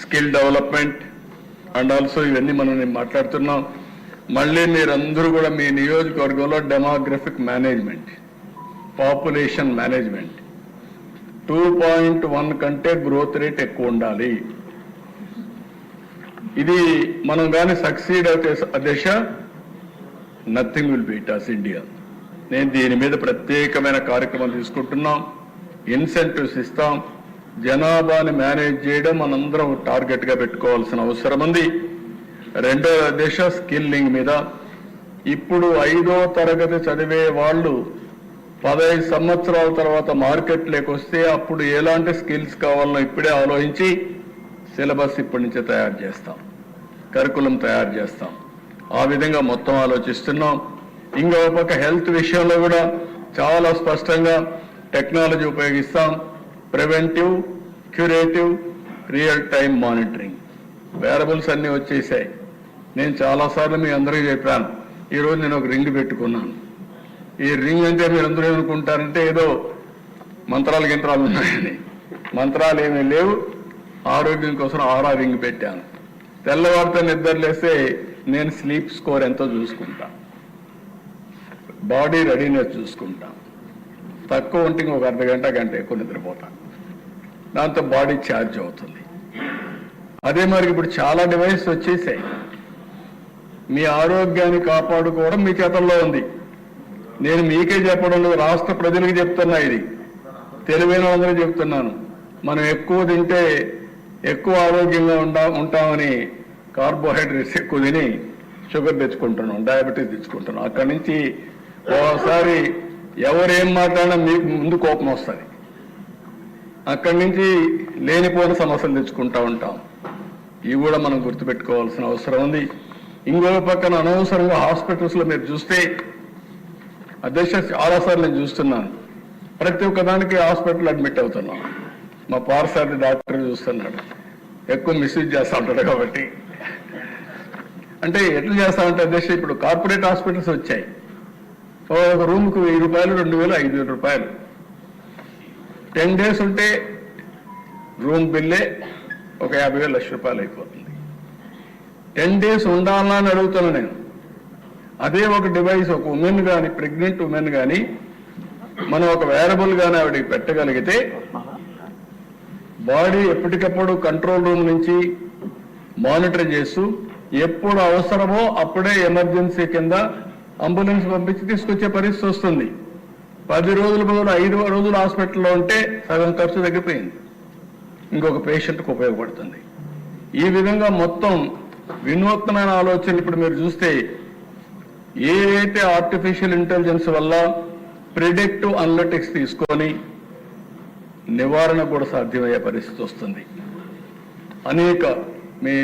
Skill development and also ఇవన్నీ మనం మాట్లాడుతున్నాం. మళ్ళీ మీరందరూ కూడా మీ నియోజకవర్గంలో డెమోగ్రఫిక్ మేనేజ్మెంట్, పాపులేషన్ మేనేజ్మెంట్ 2.1 కంటే గ్రోత్ రేట్ ఎక్కువ ఉండాలి. ఇది మనం కానీ సక్సీడ్ అయితే దిశ nothing will beat us India. నేను దీని మీద ప్రత్యేకమైన కార్యక్రమం తీసుకుంటున్నాం. ఇన్సెంటివ్స్ ఇస్తాం. జనాభాని మేనేజ్ చేయడం మనందరం టార్గెట్గా పెట్టుకోవాల్సిన అవసరం ఉంది. రెండో దిశ స్కిల్లింగ్ మీద. ఇప్పుడు 5వ తరగతి చదివే వాళ్ళు 15 సంవత్సరాల తర్వాత మార్కెట్లోకి వస్తే అప్పుడు ఎలాంటి స్కిల్స్ కావాలో ఇప్పుడే ఆలోచించి సిలబస్ ఇప్పటి నుంచే తయారు చేస్తాం, కరికులం తయారు చేస్తాం. ఆ విధంగా మొత్తం ఆలోచిస్తున్నాం. ఇంకో పక్క హెల్త్ విషయంలో కూడా చాలా స్పష్టంగా టెక్నాలజీ ఉపయోగిస్తాం. Preventive, curative, real time monitoring. Wearables అన్నీ వచ్చేసాయి. నేను చాలాసార్లు మీ అందరికీ చెప్పాను. ఈరోజు నేను ఒక రింగ్ పెట్టుకున్నాను. ఈ రింగ్ అంటే మీరు అందరూ ఏమనుకుంటారంటే ఏదో మంత్రాలు గింత్రాలు ఉన్నాయని. మంత్రాలు ఏమీ లేవు. ఆరోగ్యం కోసం ఆరా రింగ్ పెట్టాను. తెల్లవారితో నిద్రలేస్తే నేను స్లీప్ స్కోర్ ఎంతో చూసుకుంటా, బాడీ రెడీనెస్ చూసుకుంటా. తక్కువ ఉంటే ఒక అర్ధగంట గంట ఎక్కువ నిద్రపోతాను. దాంతో బాడీ ఛార్జ్ అవుతుంది. అదే మరి ఇప్పుడు చాలా డివైస్ వచ్చేసాయి. మీ ఆరోగ్యాన్ని కాపాడుకోవడం మీ చేతల్లో ఉంది. నేను మీకే చెప్పడం లేదు, రాష్ట్ర ప్రజలకు చెప్తున్నా. ఇది తెలివైన వాళ్ళందరూ చెప్తున్నాను. మనం ఎక్కువ తింటే ఎక్కువ ఆరోగ్యంగా ఉంటామని కార్బోహైడ్రేట్స్ ఎక్కువ తిని షుగర్ తెచ్చుకుంటున్నాం, డయాబెటీస్ తెచ్చుకుంటున్నాం. అక్కడి నుంచి ఓసారి ఎవరేం మాట్లాడినా మీకు ముందు కోపం వస్తుంది. అక్కడి నుంచి లేనిపోయిన సమస్యలు తెచ్చుకుంటూ ఉంటాం. ఇవి కూడా మనం గుర్తుపెట్టుకోవాల్సిన అవసరం ఉంది. ఇంకో పక్కన అనవసరంగా హాస్పిటల్స్లో మీరు చూస్తే అధ్యక్ష చాలాసార్లు నేను చూస్తున్నాను. ప్రతి ఒక్కదానికి హాస్పిటల్ అడ్మిట్ అవుతున్నాం. మా పార్సాది డాక్టర్ చూస్తున్నాడు, ఎక్కువ మిస్యూజ్ చేస్తూ ఉంటాడు. కాబట్టి అంటే ఎట్లా చేస్తా ఉంటే అధ్యక్ష ఇప్పుడు కార్పొరేట్ హాస్పిటల్స్ వచ్చాయి. ఒక రూమ్కు 1000 రూపాయలు, 2000, 5000 రూపాయలు. 10 days ఉంటే రూమ్ బిల్లే ఒక 50,000, 1,00,000 రూపాయలు అయిపోతుంది. 10 days ఉండాలని అని అడుగుతున్నాను నేను. అదే ఒక డివైస్ ఒక ఉమెన్ కానీ, ప్రెగ్నెంట్ ఉమెన్ కానీ మనం ఒక వేరబుల్ కానీ ఆవిడకి పెట్టగలిగితే బాడీ ఎప్పటికప్పుడు కంట్రోల్ రూమ్ నుంచి మానిటర్ చేస్తూ ఎప్పుడు అవసరమో అప్పుడే ఎమర్జెన్సీ కింద అంబులెన్స్ పంపించి తీసుకొచ్చే పరిస్థితి వస్తుంది. 10 రోజుల బదులు 5 రోజులు హాస్పిటల్లో ఉంటే సగం ఖర్చు తగ్గిపోయింది. ఇంకొక పేషెంట్కి ఉపయోగపడుతుంది. ఈ విధంగా మొత్తం వినూత్నమైన ఆలోచన ఇప్పుడు మీరు చూస్తే ఏదైతే ఆర్టిఫిషియల్ ఇంటెలిజెన్స్ వల్ల ప్రిడిక్టివ్ అనలిటిక్స్ తీసుకొని నివారణ కూడా సాధ్యమయ్యే పరిస్థితి వస్తుంది. అనేక మీ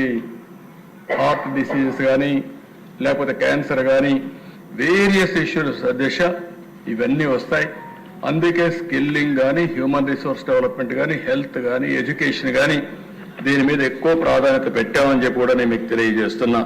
హార్ట్ డిసీజెస్ కానీ లేకపోతే క్యాన్సర్ కానీ వేరియస్ ఇష్యూస్ దిశ ఇవన్నీ వస్తాయి. అందుకే స్కిల్లింగ్ కానీ, హ్యూమన్ రిసోర్స్ డెవలప్మెంట్ కానీ, హెల్త్ కానీ, ఎడ్యుకేషన్ కానీ దీని మీద ఎక్కువ ప్రాధాన్యత పెట్టామని చెప్పి కూడా నేను మీకు తెలియజేస్తున్నా.